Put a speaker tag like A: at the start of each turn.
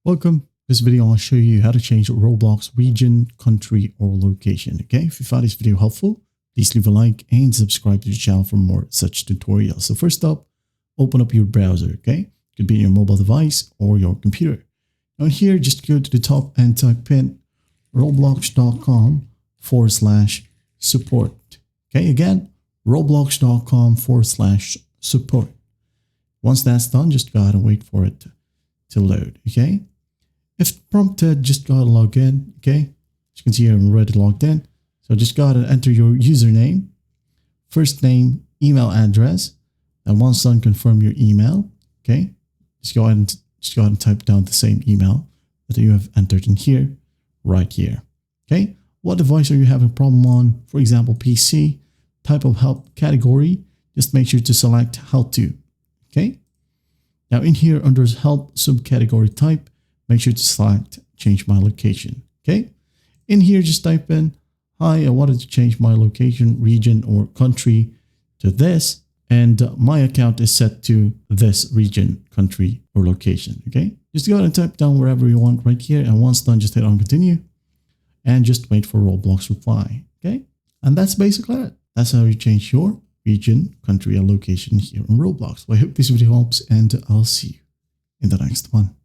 A: Welcome. This video I'll show you how to change Roblox region, country, or location. Okay, if you found this video helpful, please leave a like and subscribe to the channel for more such tutorials. So first up, open up your browser. Okay, it could be on your mobile device or your computer. Now here, just go to the top and type in roblox.com/support. Okay, again, roblox.com/support. Once that's done, just go ahead and wait for it to load. Okay, if prompted, just go ahead and log in. Okay, as you can see here, I'm already logged in. So just go ahead and enter your username, first name, email address, and once done, confirm your email. Okay, just go ahead and type down the same email that you have entered in here, right here. Okay, what device are you having a problem on? For example, PC. Type of help category, just make sure to select help to. Okay, now in here under help subcategory type, make sure to select change my location. Okay, in here just type in, hi, I wanted to change my location, region, or country to this, and my account is set to this region, country, or location. Okay, just go ahead and type down wherever you want right here, and once done, just hit on continue and just wait for Roblox reply. Okay, and that's basically it. That's how you change your region, country, and location here on Roblox. Well, I hope this video helps, and I'll see you in the next one.